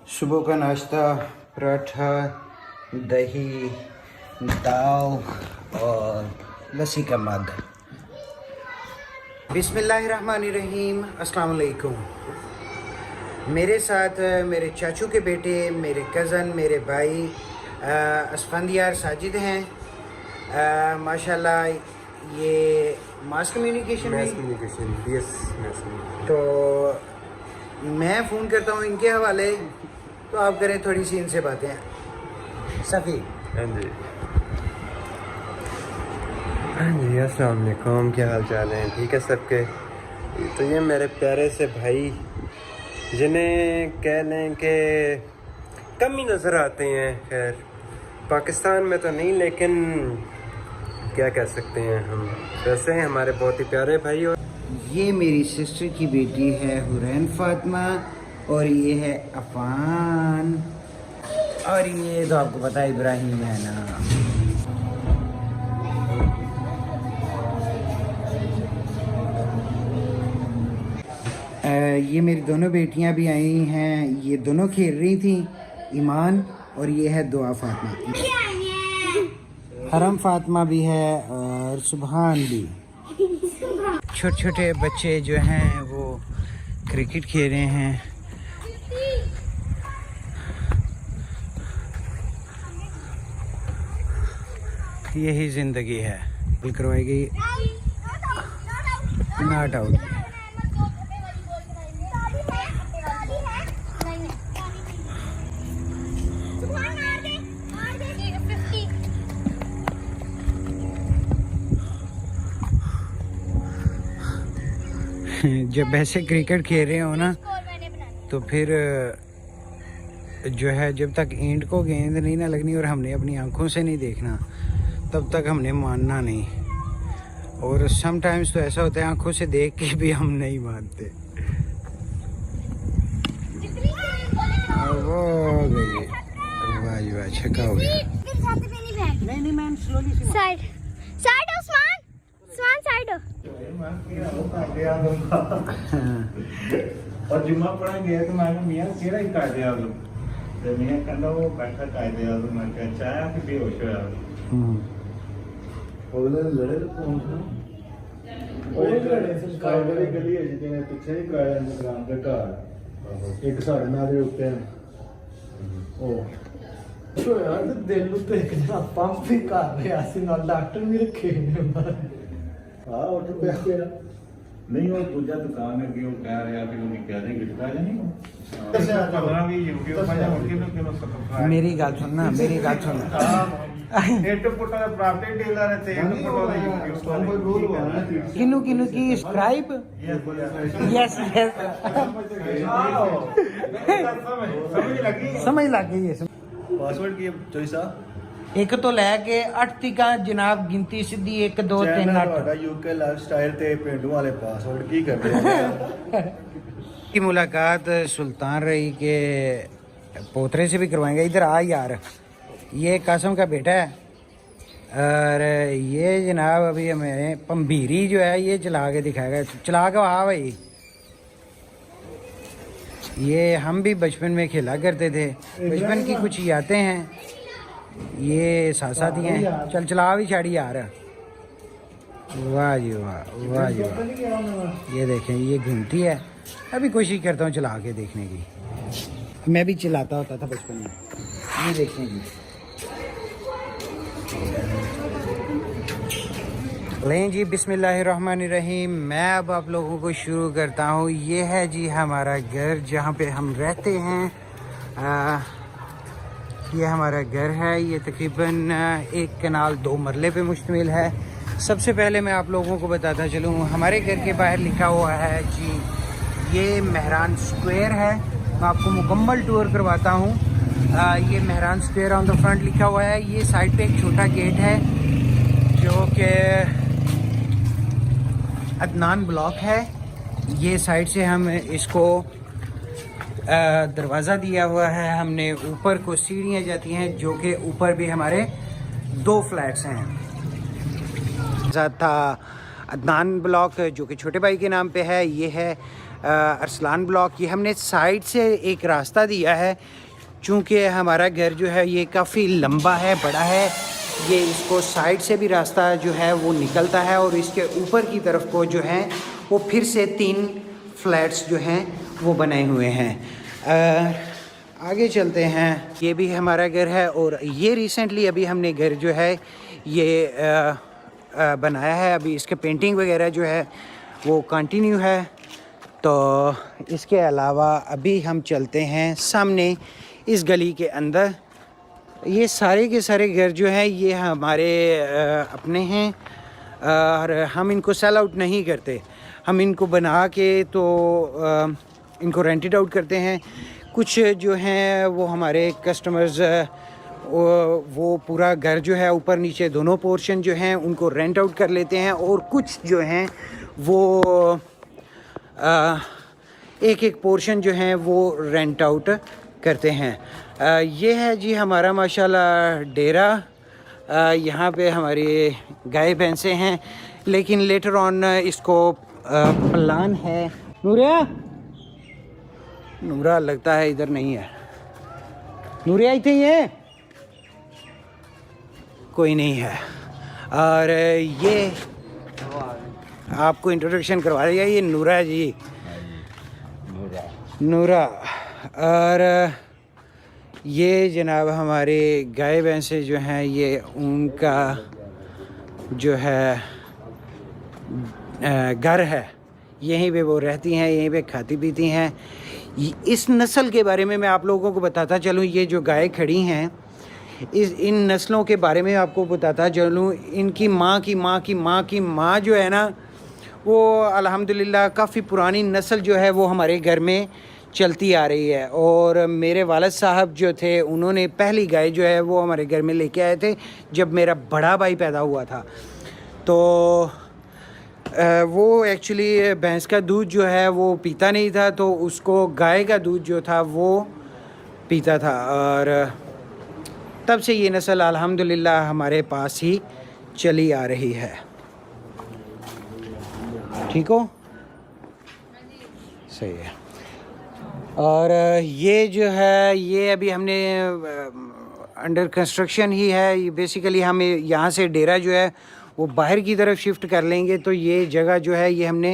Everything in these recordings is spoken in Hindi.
सुबह का नाश्ता पराठा, दही, दाल और लस्सी का मग। बिस्मिल्लाहिर्रहमानिर्रहीम। अस्सलाम वालेकुम। मेरे साथ मेरे चाचू के बेटे, मेरे कज़न, मेरे भाई असफंदियार साजिद हैं। माशाल्लाह ये मास कम्युनिकेशन है। तो मैं फ़ोन करता हूँ इनके हवाले, तो आप करें थोड़ी सी इनसे बातें। सफ़ी। हाँ जी, हाँ जी, अस्सलाम वालेकुम। क्या हाल चाल है? ठीक है सबके? तो ये मेरे प्यारे से भाई, जिन्हें कह लें कि कम ही नज़र आते हैं। खैर पाकिस्तान में तो नहीं, लेकिन क्या कह सकते हैं हम, वैसे हैं हमारे बहुत ही प्यारे भाई। और ये मेरी सिस्टर की बेटी है हुरैन फातिमा, और ये है अफान, और ये तो आपको पता है इब्राहिम है ना। ये मेरी दोनों बेटियां भी आई हैं, ये दोनों खेल रही थी, ईमान और ये है दुआ फातिमा। हरम फातिमा भी है और सुबहान भी। छोटे छोटे बच्चे जो हैं वो क्रिकेट खेल रहे हैं। यही ज़िंदगी है। बिल करवाई गई, नॉट आउट। जब ऐसे क्रिकेट खेल रहे हो ना, तो फिर जो है जब तक एंड को गेंद नहीं ना लगनी और हमने अपनी आंखों से नहीं देखना, तब तक हमने मानना नहीं। और समटाइम्स तो ऐसा होता है आंखों से देख के भी हम नहीं मानते। वो हो गई, वाह जी वाह, छक्का हो गया। नहीं ma'am, slowly side side Usman, Usman side हो। और जुम्मा पढ़ेंगे तो मैंने मियाँ केड़ा ही कायदे आज़म, तो मियाँ कहना वो बैठा कायदे आज़म, मैं क्या चाया कि बेहोश होया। अगले लड़े तो कौन था? ਉਹ ਲੜੇ ਸਰਕਾਰ ਵਾਲੀ ਗਲੀ ਹੈ ਜਿਹਦੇ ਪਿੱਛੇ ਹੀ ਕਾਇਆ ਨਿਗਰਾਨ ਦੇ ਘਰ ਇੱਕ ਸਾਡੇ ਨਾਲ ਦੇ ਉੱਤੇ ਉਹ ਸੋ ਯਾਰ ਦਿਲ ਉੱਤੇ ਇੱਕ ਜਣਾ ਪੰਪ ਵੀ ਕਰ ਰਿਹਾ ਸੀ, ਨਾਲ ਡਾਕਟਰ ਵੀ ਰੱਖੇ ਨੇ ਉਹਨਾਂ ਆ ਉੱਠ ਪਿਆ। ਨਹੀਂ ਉਹ ਦੂਜਾ ਦੁਕਾਨ ਅੱਗੇ ਉਹ ਕਹਿ ਰਿਹਾ ਕਿ ਉਹਨੇ ਕਹਿ ਦੇ ਗਿਟਕਾ ਜਾਂ ਨਹੀਂ ਉਹ ਪਤਾ ਵੀ YouTube ਪਰ ਜਾ ਕੇ ਕਿਨੂੰ ਸਬਸਕ੍ਰਾਈਬ। मेरी गल सुनना, मेरी गल सुनना। हिट पुटा दा प्रॉपर्टी डीलर है, ते हिट पुटा दा YouTube पर कोई रूल हुआ ना किनु किनु की सब्सक्राइब। यस यस, समझ लग गई है। पासवर्ड की चॉइस आ एक तो लैके 8 तक जनाब, गिनती सीधी 1 2 3 8 यूके लाइफस्टाइल ते पेंडू वाले पासवर्ड की करते हैं। की मुलाकात सुल्तान रही के पोतरे से भी करवाएंगे। इधर आ यार, ये कासम का बेटा है, और ये जनाब अभी हमें पंबीरी जो है ये चला के दिखाएगा। चला के वहाँ भाई, ये हम भी बचपन में खेला करते थे, बचपन की कुछ यादें हैं, ये साथ साथ ही हैं। चल चला भी छाड़ी यार। वाह जी वाह, वाह जी वाह। ये देखें, ये घूमती है। अभी कोशिश करता हूँ चला के देखने की। मैं भी चलाता होता था बचपन में। ये देखें जी, लें जी, बिस्मिल्लाहिर्रहमानिर्रहीम। मैं अब आप लोगों को शुरू करता हूँ। ये है जी हमारा घर जहाँ पे हम रहते हैं। ये हमारा घर है। ये तकरीबन 1 कनाल 2 मरले पे मुश्तमिल है। सबसे पहले मैं आप लोगों को बताता चलूँ, हमारे घर के बाहर लिखा हुआ है जी, ये मेहरान स्क्वायर है। मैं आपको मुकम्मल टूर करवाता हूँ। ये Mehran square on the front लिखा हुआ है। ये साइड पे एक छोटा गेट है जो कि अदनान ब्लॉक है। ये साइड से हम इसको दरवाज़ा दिया हुआ है हमने। ऊपर को सीढ़ियाँ जाती हैं, जो कि ऊपर भी हमारे 2 फ्लैट्स हैं। था अदनान ब्लॉक जो कि छोटे भाई के नाम पे है। ये है अरसलान ब्लॉक। ये हमने साइड से एक रास्ता दिया है, चूँकि हमारा घर जो है ये काफ़ी लंबा है, बड़ा है, ये इसको साइड से भी रास्ता जो है वो निकलता है और इसके ऊपर की तरफ को जो है वो फिर से 3 फ्लैट्स जो हैं वो बनाए हुए हैं। आगे चलते हैं। ये भी हमारा घर है और ये रिसेंटली अभी हमने घर जो है ये बनाया है। अभी इसके पेंटिंग वगैरह जो है वो कंटिन्यू है। तो इसके अलावा अभी हम चलते हैं सामने इस गली के अंदर। ये सारे के सारे घर जो हैं ये हमारे अपने हैं और हम इनको सेल आउट नहीं करते। हम इनको बना के तो इनको रेंटेड आउट करते हैं। कुछ जो हैं वो हमारे कस्टमर्स वो पूरा घर जो है ऊपर नीचे दोनों पोर्शन जो हैं उनको रेंट आउट कर लेते हैं और कुछ जो हैं वो एक एक पोर्शन जो हैं वो रेंट आउट करते हैं। ये है जी हमारा माशाल्लाह डेरा। यहाँ पे हमारी गाय भैंसें हैं, लेकिन लेटर ऑन इसको प्लान है। नूरा लगता है इधर नहीं है। नूरिया इतने ही है, कोई नहीं है। और ये आपको इंट्रोडक्शन करवा दिया, ये नूरा जी, नूरा। और ये जनाब हमारे गाय भैंसे जो हैं ये उनका जो है घर है, यहीं पे वो रहती हैं, यहीं पे खाती पीती हैं। इस नस्ल के बारे में मैं आप लोगों को बताता चलूँ। ये जो गाय खड़ी हैं इन नस्लों के बारे में आपको बताता चलूँ। इनकी माँ की माँ की माँ की माँ जो है ना वो अल्हम्दुलिल्लाह काफ़ी पुरानी नस्ल जो है वो हमारे घर में चलती आ रही है। और मेरे वालिद साहब जो थे उन्होंने पहली गाय जो है वो हमारे घर में लेके आए थे जब मेरा बड़ा भाई पैदा हुआ था। तो वो एक्चुअली भैंस का दूध जो है वो पीता नहीं था, तो उसको गाय का दूध जो था वो पीता था। और तब से ये नस्ल अल्हम्दुलिल्लाह हमारे पास ही चली आ रही है। ठीक हो? सही है। और ये जो है ये अभी हमने अंडर कंस्ट्रक्शन ही है। ये बेसिकली हम यहाँ से डेरा जो है वो बाहर की तरफ शिफ्ट कर लेंगे। तो ये जगह जो है ये हमने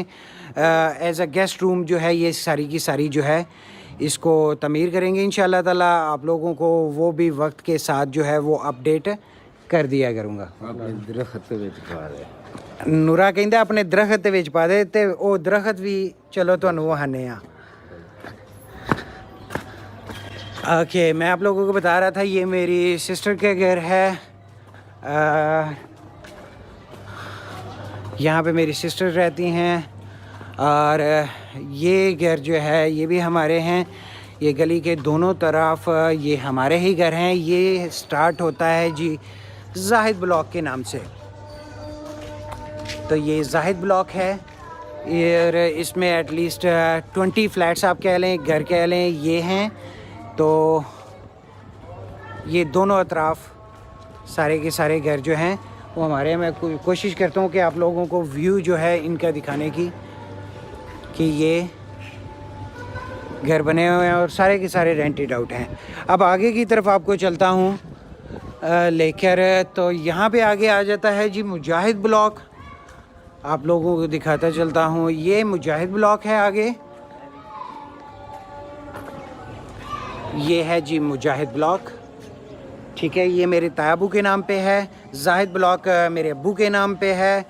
एज अ गेस्ट रूम जो है ये सारी की सारी जो है इसको तमीर करेंगे इंशाल्लाह ताला। आप लोगों को वो भी वक्त के साथ जो है वो अपडेट कर दिया करूँगा। नूरा कहता अपने दरख्त विच पा दे, ते वो दरख्त भी चलो तुहानू वहाने आ। ओके, मैं आप लोगों को बता रहा था ये मेरी सिस्टर के घर है। यहाँ पे मेरी सिस्टर रहती हैं। और ये घर जो है ये भी हमारे हैं। ये गली के दोनों तरफ ये हमारे ही घर हैं। ये स्टार्ट होता है जी जाहिद ब्लॉक के नाम से। तो ये जाहिद ब्लॉक है और इसमें एटलीस्ट 20 फ्लैट्स आप कह लें, घर कह लें, ये हैं। तो ये दोनों अतराफ़ सारे के सारे घर जो हैं वो हमारे। मैं कोशिश करता हूँ कि आप लोगों को व्यू जो है इनका दिखाने की, कि ये घर बने हुए हैं और सारे के सारे रेंटेड आउट हैं। अब आगे की तरफ आपको चलता हूँ लेकर। तो यहाँ पे आगे आ जाता है जी मुजाहिद ब्लॉक। आप लोगों को दिखाता चलता हूँ, ये मुजाहिद ब्लॉक है। आगे ये है जी मुजाहिद ब्लॉक। ठीक है, ये मेरे तायाबू के नाम पे है। जाहिद ब्लॉक मेरे अब्बू के नाम पे है।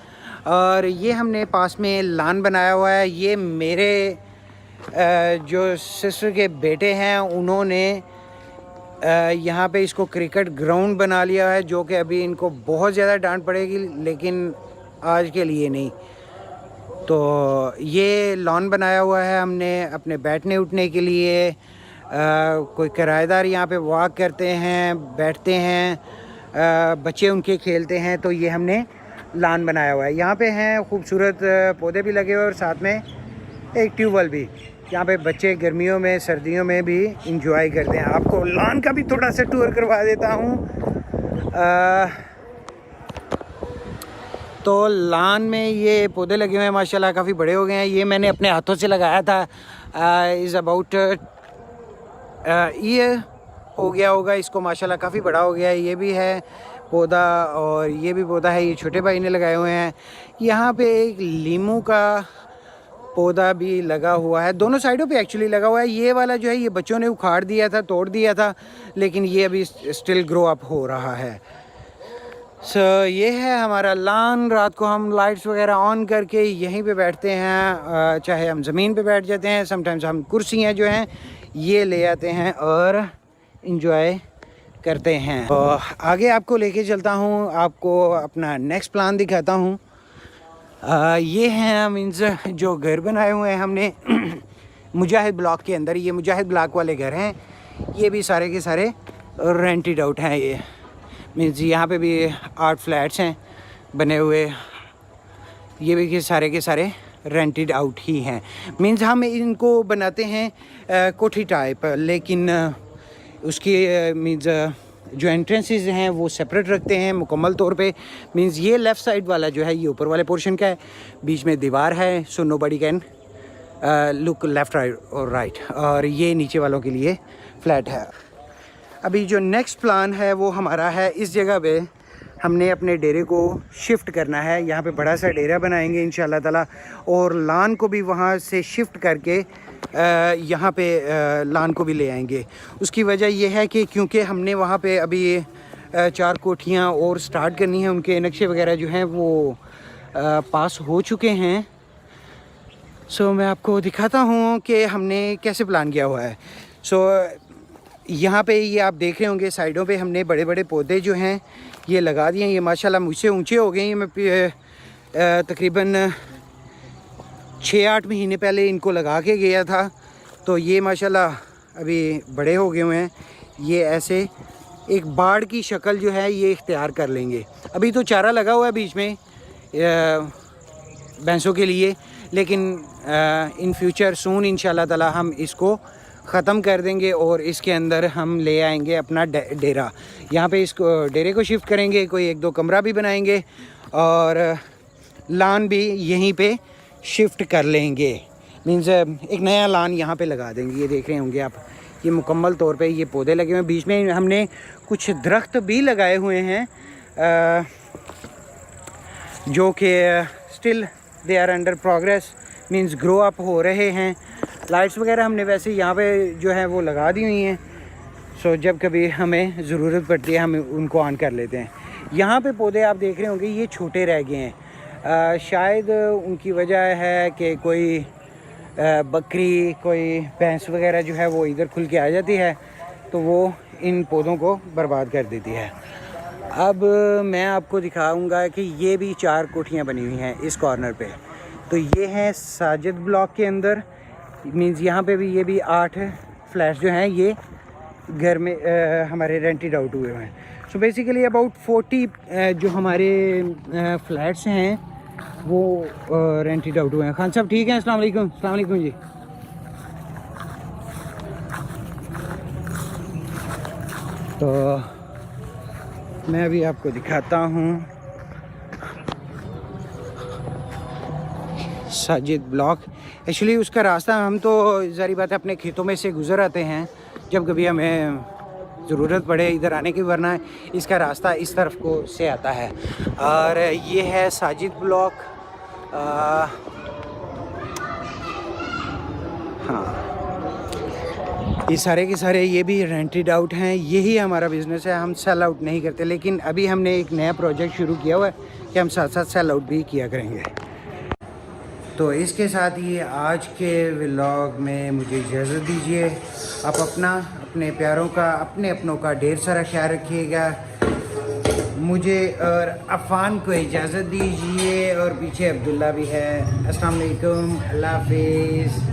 और ये हमने पास में लान बनाया हुआ है। ये मेरे जो सिस्टर के बेटे हैं उन्होंने यहाँ पे इसको क्रिकेट ग्राउंड बना लिया है, जो कि अभी इनको बहुत ज़्यादा डांट पड़ेगी, लेकिन आज के लिए नहीं। तो ये लॉन बनाया हुआ है हमने अपने बैठने उठने के लिए। कोई किराएदार यहाँ पे वॉक करते हैं, बैठते हैं, बच्चे उनके खेलते हैं। तो ये हमने लान बनाया हुआ है। यहाँ पे हैं खूबसूरत पौधे भी लगे हुए और साथ में एक ट्यूबवेल भी। यहाँ पे बच्चे गर्मियों में सर्दियों में भी इंजॉय करते हैं। आपको लान का भी थोड़ा सा टूर करवा देता हूँ। तो लान में ये पौधे लगे हुए हैं माशाल्लाह, काफ़ी बड़े हो गए हैं। ये मैंने अपने हाथों से लगाया था। इज़ अबाउट ये हो गया होगा इसको माशाल्लाह, काफ़ी बड़ा हो गया है। ये भी है पौधा और ये भी पौधा है, ये छोटे भाई ने लगाए हुए हैं। यहाँ पे एक लीमू का पौधा भी लगा हुआ है, दोनों साइडों पे एक्चुअली लगा हुआ है। ये वाला जो है ये बच्चों ने उखाड़ दिया था, तोड़ दिया था, लेकिन ये अभी स्टिल ग्रो अप हो रहा है। ये है हमारा लान। रात को हम लाइट्स वगैरह ऑन करके यहीं पे बैठते हैं, चाहे हम ज़मीन पे बैठ जाते हैं, समटाइम्स हम कुर्सियाँ जो हैं ये ले आते हैं और इंजॉय करते हैं। तो आगे आपको लेके चलता हूँ, आपको अपना नेक्स्ट प्लान दिखाता हूँ। ये हैं मीन्स जो घर बनाए हुए हैं हमने मुजाहिद ब्लॉक के अंदर, ये मुजाहिद ब्लॉक वाले घर हैं। ये भी सारे के सारे रेंटेड आउट हैं। ये मीन्स यहाँ पे भी 8 फ्लैट्स हैं बने हुए, ये भी के सारे रेंटेड आउट ही हैं। मीन्स हम इनको बनाते हैं कोठी टाइप, लेकिन उसकी मीन्स जो एंट्रेंसेस हैं वो सेपरेट रखते हैं मुकम्मल तौर पे। मींस ये लेफ़्ट साइड वाला जो है ये ऊपर वाले पोर्शन का है, बीच में दीवार है, so nobody can look left right और राइट, और ये नीचे वालों के लिए फ्लैट है। अभी जो नेक्स्ट प्लान है वो हमारा है, इस जगह पे हमने अपने डेरे को शिफ्ट करना है। यहाँ पे बड़ा सा डेरा बनाएंगे इंशाल्लाह ताला, और लान को भी वहाँ से शिफ्ट करके यहाँ पे लान को भी ले आएंगे। उसकी वजह यह है कि क्योंकि हमने वहाँ पे अभी 4 कोठियाँ और स्टार्ट करनी है, उनके नक्शे वगैरह जो हैं वो पास हो चुके हैं। सो मैं आपको दिखाता हूँ कि हमने कैसे प्लान किया हुआ है। यहाँ पे ये आप देख रहे होंगे साइडों पे हमने बड़े बड़े पौधे जो हैं ये लगा दिए हैं। ये माशाल्लाह मुझसे ऊंचे हो गए हैं। मैं तकरीबन 6-8 महीने पहले इनको लगा के गया था, तो ये माशाल्लाह अभी बड़े हो गए हुए हैं। ये ऐसे एक बाड़ की शक्ल जो है ये इख्तियार कर लेंगे। अभी तो चारा लगा हुआ है बीच में भैंसों के लिए, लेकिन इन फ्यूचर सून इंशाल्लाह ताला हम इसको ख़त्म कर देंगे और इसके अंदर हम ले आएंगे अपना डेरा। यहाँ पे इसको डेरे को शिफ्ट करेंगे, कोई 1-2 कमरा भी बनाएंगे और लान भी यहीं पे शिफ्ट कर लेंगे। मीन्स एक नया लान यहाँ पे लगा देंगे। ये देख रहे होंगे आप, ये मुकम्मल तौर पे ये पौधे लगे हुए हैं। बीच में हमने कुछ दरख्त भी लगाए हुए हैं जो कि still they are under progress, means grow up हो रहे हैं। लाइट्स वगैरह हमने वैसे यहाँ पे जो है वो लगा दी हुई हैं, सो जब कभी हमें ज़रूरत पड़ती है हम उनको ऑन कर लेते हैं। यहाँ पे पौधे आप देख रहे होंगे ये छोटे रह गए हैं। शायद उनकी वजह है कि कोई बकरी, कोई भैंस वगैरह जो है वो इधर खुल के आ जाती है, तो वो इन पौधों को बर्बाद कर देती है। अब मैं आपको दिखाऊंगा कि ये भी 4 कोठियाँ बनी हुई हैं इस कॉर्नर पे। तो ये है साजिद ब्लॉक के अंदर, मीन्स यहाँ पे भी ये भी 8 फ्लैट्स जो हैं ये घर में हमारे रेंटेड आउट हुए हैं। सो बेसिकली अबाउट 40 जो हमारे फ्लैट्स हैं वो रेंटेड आउट हुए हैं। खान साहब ठीक हैं? अस्सलाम वालेकुम। अस्सलाम वालेकुम जी। तो मैं अभी आपको दिखाता हूँ साजिद ब्लॉक। एक्चुअली उसका रास्ता, हम तो ज़ाहिर बात है अपने खेतों में से गुज़र आते हैं जब कभी हमें ज़रूरत पड़े इधर आने की, वरना इसका रास्ता इस तरफ को से आता है। और ये है साजिद ब्लॉक। हाँ, ये सारे के सारे ये भी रेंटेड आउट हैं। यही हमारा बिज़नेस है, हम सेल आउट नहीं करते, लेकिन अभी हमने एक नया प्रोजेक्ट शुरू किया हुआ है कि हम साथ साथ सेल आउट भी किया करेंगे। तो इसके साथ ही आज के व्लॉग में मुझे इजाज़त दीजिए। आप अपने प्यारों का, अपनों का ढेर सारा ख्याल रखिएगा। मुझे और अफ़ान को इजाज़त दीजिए, और पीछे अब्दुल्ला भी है। अस्सलाम वालेकुम, अल्लाह हाफिज़।